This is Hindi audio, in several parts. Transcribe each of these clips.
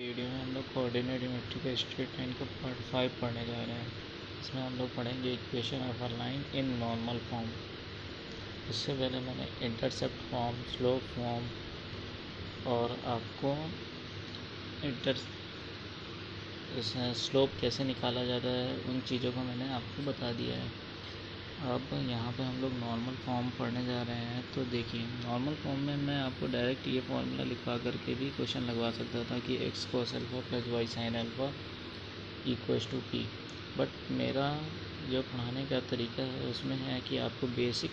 वीडियो में हम लोग कोऑर्डिनेट ज्योमेट्री के स्ट्रेट लाइन का पार्ट 5 पढ़ने जा रहे हैं। इसमें हम लोग पढ़ेंगे equation of a line in normal form. इससे पहले मैंने इंटरसेप्ट फॉर्म, स्लोप फॉर्म और आपको स्लोप कैसे निकाला जाता है उन चीज़ों को मैंने आपको बता दिया है। अब यहाँ पे हम लोग नॉर्मल फॉर्म पढ़ने जा रहे हैं। तो देखिए, नॉर्मल फॉर्म में मैं आपको डायरेक्ट ये फॉर्मूला लिखवा करके भी क्वेश्चन लगवा सकता था कि x cos alpha plus y sin alpha equals to p। But मेरा जो पढ़ाने का तरीका है उसमें है कि आपको बेसिक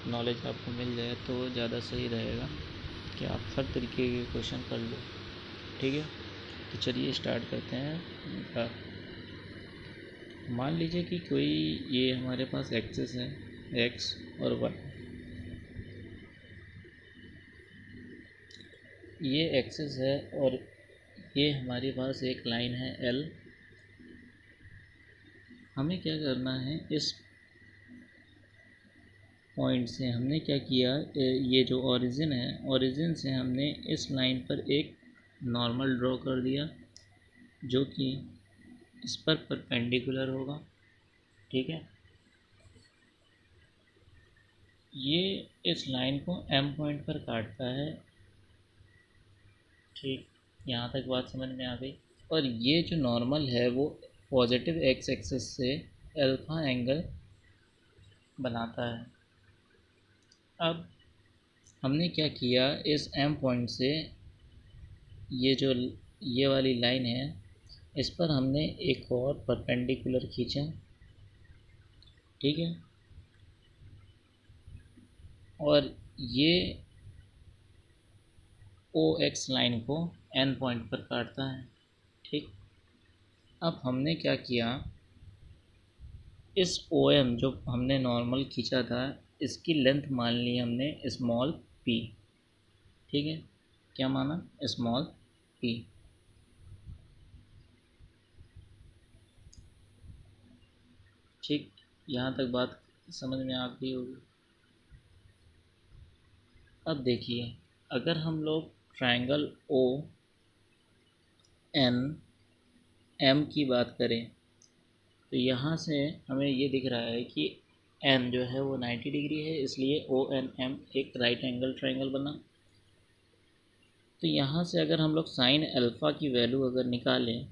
नॉलेज आपको मिल जाए तो ज़्यादा सही रहेगा कि आप हर तरीके के क्वेश्चन कर लो। ठीक है, तो चलिए स्टार्ट करते हैं। मान लीजिए कि कोई ये हमारे पास एक्सिस है x और y। ये एक्सिस है और ये हमारे पास एक लाइन है L। हमें क्या करना है, इस पॉइंट से हमने क्या किया, ये जो ओरिजिन है, ओरिजिन से हमने इस लाइन पर एक नॉर्मल ड्रॉ कर दिया जो कि इस पर परपेंडिकुलर होगा। ठीक है, ये इस लाइन को M पॉइंट पर काटता है। ठीक, यहाँ तक बात समझ में आ गई। और ये जो नॉर्मल है वो पॉजिटिव एक्स एक्सिस से अल्फ़ा एंगल बनाता है। अब हमने क्या किया, इस M पॉइंट से ये वाली लाइन है, इस पर हमने एक और परपेंडिकुलर खींचा। ठीक है, और ये OX लाइन को N पॉइंट पर काटता है। ठीक, अब हमने क्या किया, इस OM जो हमने नॉर्मल खींचा था इसकी लेंथ मान ली हमने स्मॉल p। ठीक है, क्या माना, स्मॉल p। ठीक, यहाँ तक बात समझ में आ गई होगी। अब देखिए, अगर हम लोग ट्रायंगल ओ एन एम की बात करें तो यहाँ से हमें ये दिख रहा है कि एन जो है वो 90 डिग्री है, इसलिए ओ एन एम एक राइट एंगल ट्रायंगल बना। तो यहाँ से अगर हम लोग साइन अल्फ़ा की वैल्यू अगर निकालें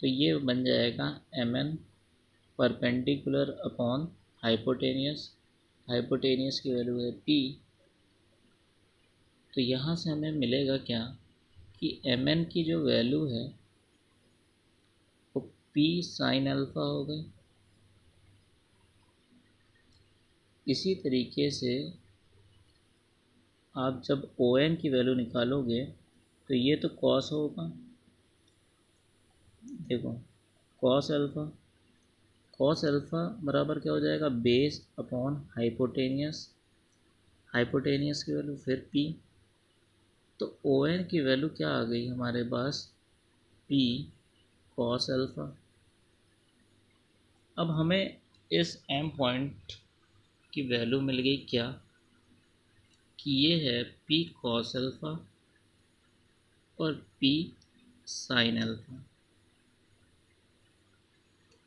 तो ये बन जाएगा M N perpendicular upon hypotenuse. Hypotenuse की वैल्यू है पी। तो यहाँ से हमें मिलेगा क्या कि एम एन की जो वैल्यू है वो पी साइन अल्फ़ा हो गई। इसी तरीके से आप जब ओ एन की वैल्यू निकालोगे तो ये तो कॉस होगा। देखो, कॉस अल्फ़ा, कॉस अल्फ़ा बराबर क्या हो जाएगा, बेस अपॉन हाइपोटेनियस। हाइपोटेनियस की वैल्यू फिर पी। तो ओ एन की वैल्यू क्या आ गई हमारे पास, पी कॉस अल्फ़ा। अब हमें इस एम पॉइंट की वैल्यू मिल गई क्या, कि ये है पी कॉस अल्फ़ा और पी साइन अल्फ़ा।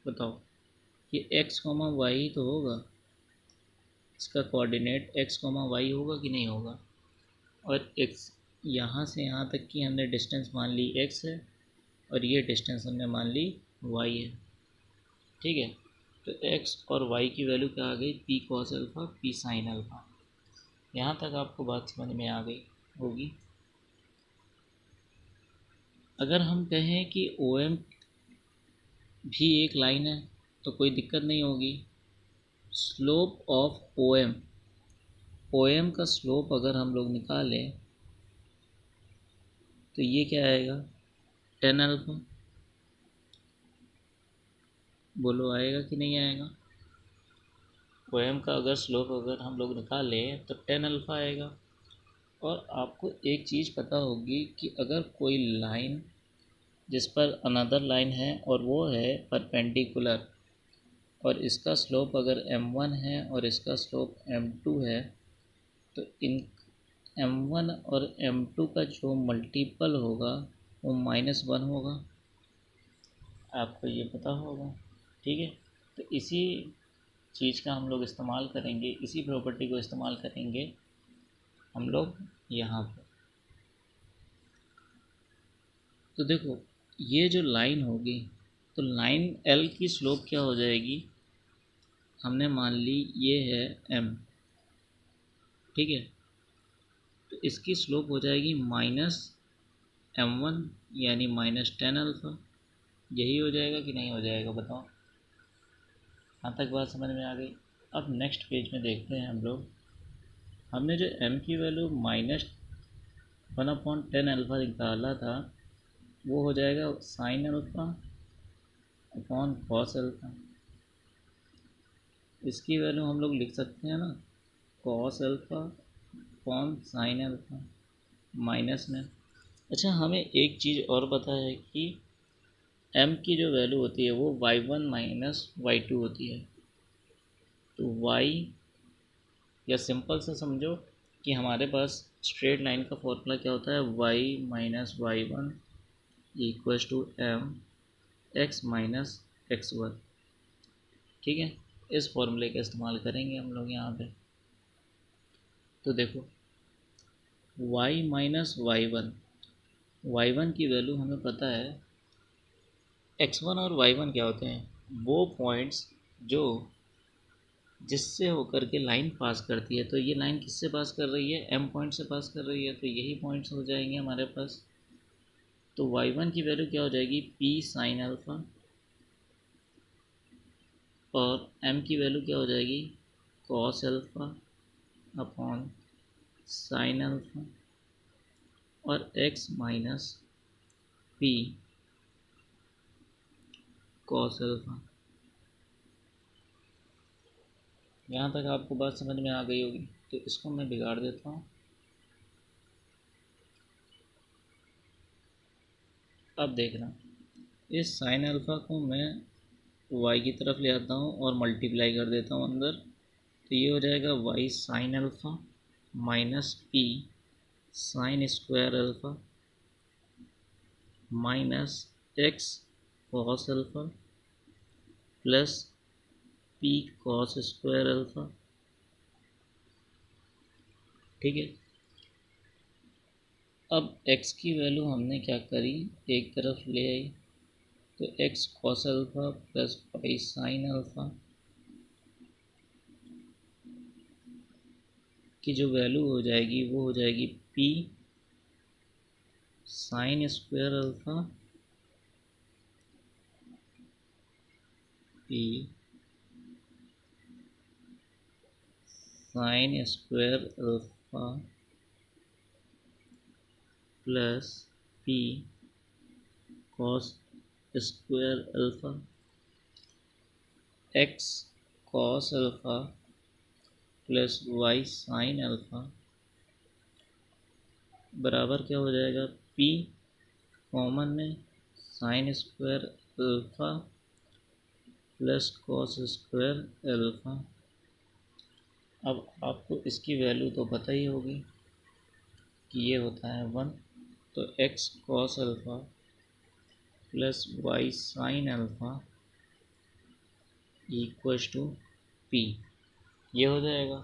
बताओ, ये एक्स कॉमा वाई तो होगा, इसका कोऑर्डिनेट एक्स कॉमा वाई होगा कि नहीं होगा। और एक्स यहाँ से यहाँ तक की हमने डिस्टेंस मान ली एक्स है और ये डिस्टेंस हमने मान ली वाई है। ठीक है, तो एक्स और वाई की वैल्यू क्या आ गई, P cos alpha P sine alpha. यहाँ तक आपको बात समझ में आ गई होगी। अगर हम कहें कि ओ एम भी एक लाइन है तो कोई दिक्कत नहीं होगी। स्लोप ऑफ ओ एम का स्लोप अगर हम लोग निकालें तो ये क्या आएगा, टेन अल्फ़ा। बोलो, आएगा कि नहीं आएगा। ओ एम का अगर स्लोप अगर हम लोग निकालें तो टेन अल्फ़ा आएगा। और आपको एक चीज़ पता होगी कि अगर कोई लाइन जिस पर अनदर लाइन है और वो है परपेंडिकुलर और इसका स्लोप अगर m1 है और इसका स्लोप m2 है, तो इन m1 और m2 का जो मल्टीपल होगा वो -1 होगा, आपको ये पता होगा। ठीक है, तो इसी चीज़ का हम लोग इस्तेमाल करेंगे, इसी प्रॉपर्टी को इस्तेमाल करेंगे हम लोग यहाँ पर। तो देखो ये जो लाइन होगी, तो लाइन एल की स्लोप क्या हो जाएगी, हमने मान ली ये है एम, ठीक है, तो इसकी स्लोप हो जाएगी -m1 यानी -10 अल्फ़ा। यही हो जाएगा कि नहीं हो जाएगा, बताओ। यहाँ तक बात समझ में आ गई। अब नेक्स्ट पेज में देखते हैं हम लोग, हमने जो m की वैल्यू -1/10 अल्फ़ा निकाला था, वो हो जाएगा sin alpha upon cos alpha. इसकी वैल्यू हम लोग लिख सकते हैं ना, cos alpha upon sine alpha minus में। अच्छा, हमें एक चीज़ और पता है कि m की जो वैल्यू होती है वो y1 माइनस y2 होती है। तो y, या सिंपल से समझो कि हमारे पास स्ट्रेट लाइन का फॉर्मूला क्या होता है, y minus y1 equals to m x minus x1। ठीक है, इस फॉर्मूले का इस्तेमाल करेंगे हम लोग यहाँ पे। तो देखो y माइनस y1 की वैल्यू हमें पता है, x1 और y1 क्या होते हैं, वो पॉइंट्स जो जिससे होकर के लाइन पास करती है। तो ये लाइन किससे पास कर रही है, m पॉइंट से पास कर रही है, तो यही पॉइंट्स हो जाएंगे हमारे पास। तो y1 की वैल्यू क्या हो जाएगी, p साइन अल्फ़ा, और m की वैल्यू क्या हो जाएगी, cos alpha upon sine alpha, और x minus p cos alpha. यहाँ तक आपको बात समझ में आ गई होगी। तो इसको मैं बिगाड़ देता हूँ। अब देखना, इस साइन अल्फ़ा को मैं y की तरफ ले आता हूँ और मल्टीप्लाई कर देता हूँ अंदर। तो ये हो जाएगा y sine alpha minus p sine square alpha minus x cos alpha plus p cos square alpha. ठीक है, अब x की वैल्यू हमने क्या करी, एक तरफ ले आई, तो x cos alpha plus y sine alpha की जो वैल्यू हो जाएगी वो हो जाएगी p sine square alpha p sine square alpha plus p cos square alpha x cos alpha plus y sine alpha बराबर क्या हो जाएगा, p कॉमन में sine square alpha plus cos square alpha. अब आपको इसकी वैल्यू तो पता ही होगी कि ये होता है 1। तो x cos alpha plus y sine alpha equals to p, ये हो जाएगा।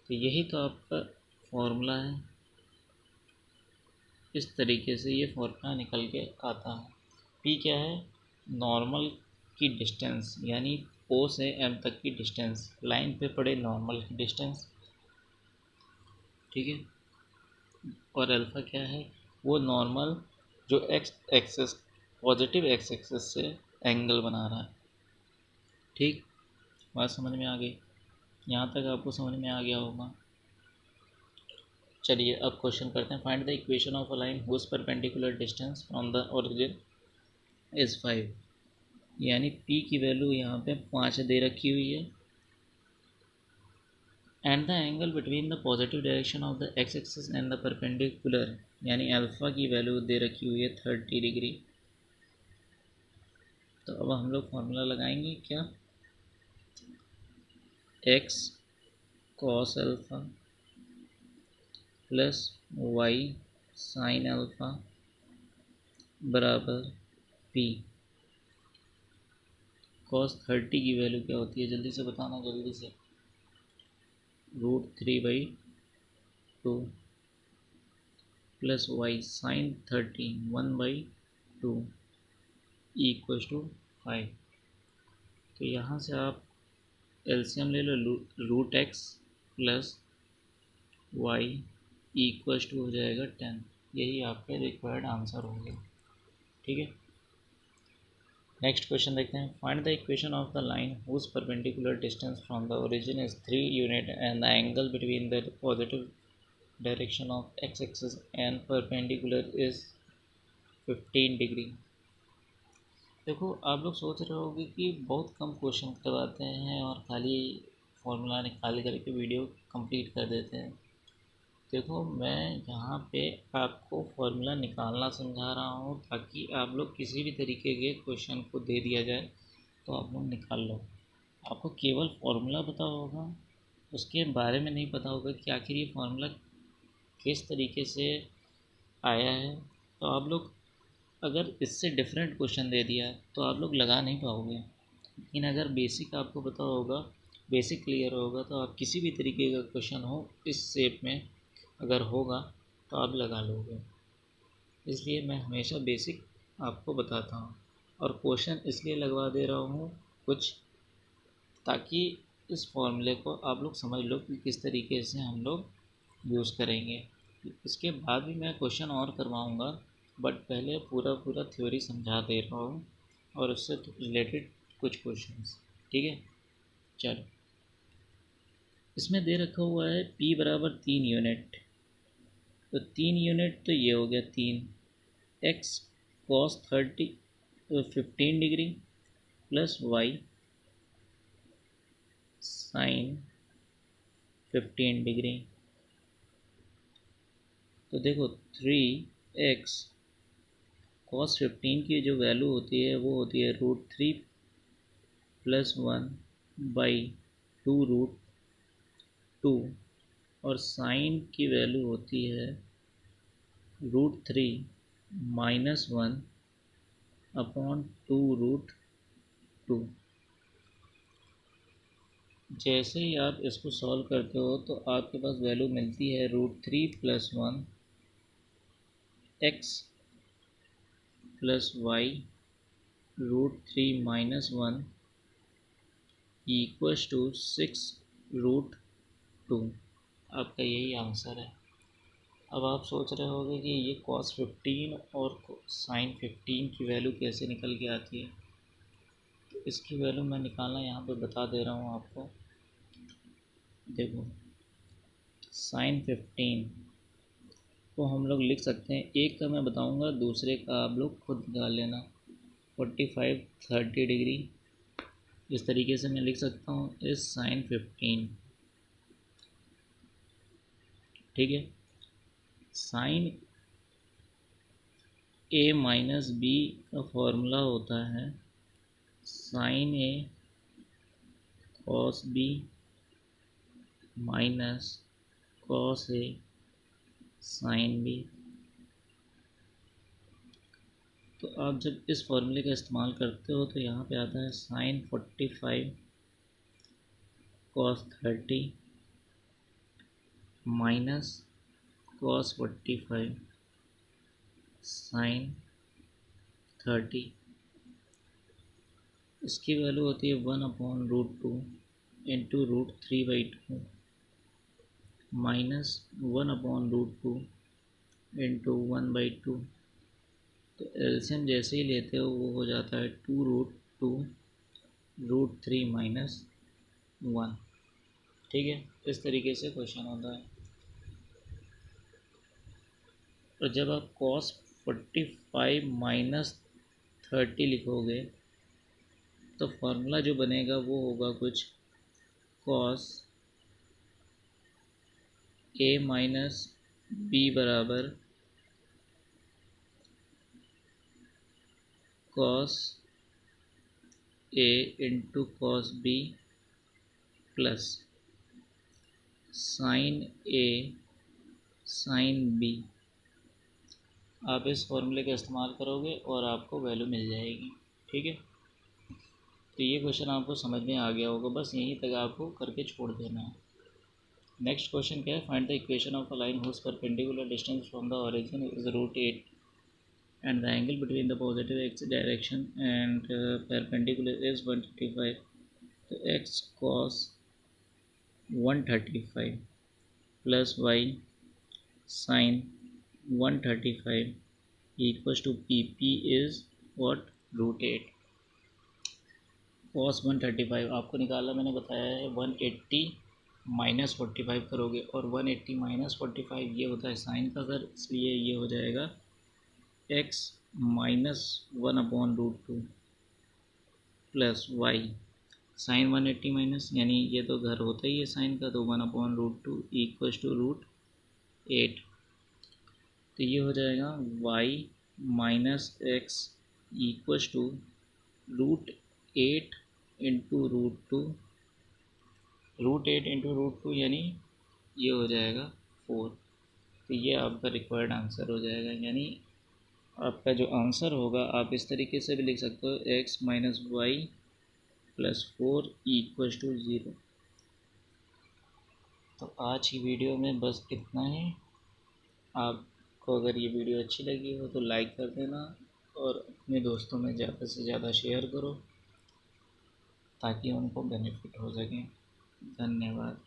तो यही तो आपका फॉर्मूला है। इस तरीके से ये फॉर्मूला निकल के आता है। p क्या है, नॉर्मल की डिस्टेंस, यानी o से m तक की डिस्टेंस, लाइन पे पड़े नॉर्मल की डिस्टेंस। ठीक है, और अल्फ़ा क्या है, वो नॉर्मल जो x axis positive x axis से एंगल बना रहा है। ठीक, बात समझ में आ गई। यहाँ तक आपको समझ में आ गया होगा। चलिए अब क्वेश्चन करते हैं। Find the equation of a line whose perpendicular distance from the origin is 5, यानी p की वैल्यू यहाँ पे 5 दे रखी हुई है, and the angle between the positive direction of the x axis and the perpendicular, यानी अल्फ़ा की वैल्यू दे रखी हुई है 30 डिग्री। तो अब हम लोग फॉर्मूला लगाएंगे क्या, x cos alpha plus y sine alpha बराबर पी। cos 30 की वैल्यू क्या होती है, जल्दी से बताना, जल्दी से। √3/2 प्लस वाई साइन 30 1/2 = 5। तो यहाँ से आप एलसीएम ले लो, √x प्लस वाई हो जाएगा 10। यही आपका रिक्वायर्ड आंसर होगा। ठीक है, नेक्स्ट क्वेश्चन देखते हैं। Find the equation of the line whose perpendicular distance from the origin is 3 unit and the angle between the positive direction of X axis and perpendicular is 15 degree. देखो, आप लोग सोच रहे होगे कि बहुत कम क्वेश्चन करवाते हैं और खाली फॉर्मूला निकाल करके वीडियो कंप्लीट कर देते हैं। देखो, मैं यहाँ पे आपको फॉर्मूला निकालना समझा रहा हूँ ताकि आप लोग किसी भी तरीके के क्वेश्चन को दे दिया जाए तो आप लोग निकाल लो। आपको केवल फॉर्मूला पता होगा, उसके बारे में नहीं पता होगा कि आखिर ये फॉर्मूला किस तरीके से आया है। तो आप लोग अगर इससे डिफरेंट क्वेश्चन दे दिया तो आप लोग लगा नहीं पाओगे। लेकिन अगर बेसिक आपको पता होगा, बेसिक क्लियर होगा, तो आप किसी भी तरीके का क्वेश्चन हो इस शेप में अगर होगा तो आप लगा लोगे। इसलिए मैं हमेशा बेसिक आपको बताता हूँ और क्वेश्चन इसलिए लगवा दे रहा हूँ कुछ, ताकि इस फॉर्मूले को आप लोग समझ लो कि किस तरीके से हम लोग यूज़ करेंगे। इसके बाद भी मैं क्वेश्चन और करवाऊँगा, बट पहले पूरा थ्योरी समझा दे रहा हूँ और उससे रिलेटेड कुछ क्वेश्चंस। ठीक है, चलो। इसमें दे रखा हुआ है P बराबर 3 यूनिट। तो 3 यूनिट तो ये हो गया 3 x cos 15 degree plus y sine 15 degree. तो देखो 3x cos 15 की जो वैल्यू होती है वो होती है √3 प्लस 1/2√2 और साइन की वैल्यू होती है √3 माइनस 1/2√2। जैसे ही आप इसको सॉल्व करते हो तो आपके पास वैल्यू मिलती है √3 plus 1 x plus Y √3 minus 1 = 6√2। आपका यही आंसर है। अब आप सोच रहे होंगे कि ये cos 15 और sin 15 की वैल्यू कैसे निकल के आती है। तो इसकी वैल्यू मैं निकालना यहाँ पे बता दे रहा हूँ आपको। देखो, sin 15 को हम लोग लिख सकते हैं, एक का मैं बताऊँगा, दूसरे का आप लोग खुद निकाल लेना। 45 30 डिग्री इस तरीके से मैं लिख सकता हूँ इस sin 15। ठीक है, साइन a माइनस बी का फॉर्मूला होता है sine a cos b minus cos a sine b। तो आप जब इस फॉर्मूले का इस्तेमाल करते हो तो यहाँ पे आता है sine 45 cos 30 minus cos 45 sine 30। इसकी वैल्यू होती है 1/√2 इंटू √3/2 माइनस 1/√2 इंटू 1/2। तो एलसीएम जैसे ही लेते हो वो हो जाता है 2√2 √3 माइनस 1। ठीक है, इस तरीके से क्वेश्चन होता है। और जब आप cos 45 माइनस 30 लिखोगे तो फॉर्मूला जो बनेगा वो होगा कुछ cos a माइनस b बराबर cos a into cos b plus sine a sine b। आप इस फॉर्मूले का इस्तेमाल करोगे और आपको वैल्यू मिल जाएगी। ठीक है, तो ये क्वेश्चन आपको समझ में आ गया होगा, बस यहीं तक आपको करके छोड़ देना है। नेक्स्ट क्वेश्चन क्या है, find the equation of a line whose perpendicular distance from the origin is √8 and the angle between the positive x direction and perpendicular is 135. तो x cos 135 plus y sin 135 equals to p is what, √8। cos 135 आपको निकालना मैंने बताया है 180 माइनस 45 करोगे, और 180 माइनस 45 ये होता है साइन का घर, इसलिए ये हो जाएगा x minus 1/√2 plus Y sine 180 minus, यानी ये तो घर होता ही है साइन का, तो 1/√2 इक्वल्स टू √8। तो ये हो जाएगा y minus X equals to √8 into √2, √8 into √2 यानी ये हो जाएगा 4। तो ये आपका रिक्वायर्ड आंसर हो जाएगा, यानी आपका जो आंसर होगा आप इस तरीके से भी लिख सकते हो, x minus Y plus 4 equals to 0। तो आज की वीडियो में बस इतना ही। आपको अगर ये वीडियो अच्छी लगी हो तो लाइक कर देना और अपने दोस्तों में ज़्यादा से ज़्यादा शेयर करो ताकि उनको बेनिफिट हो सके। धन्यवाद।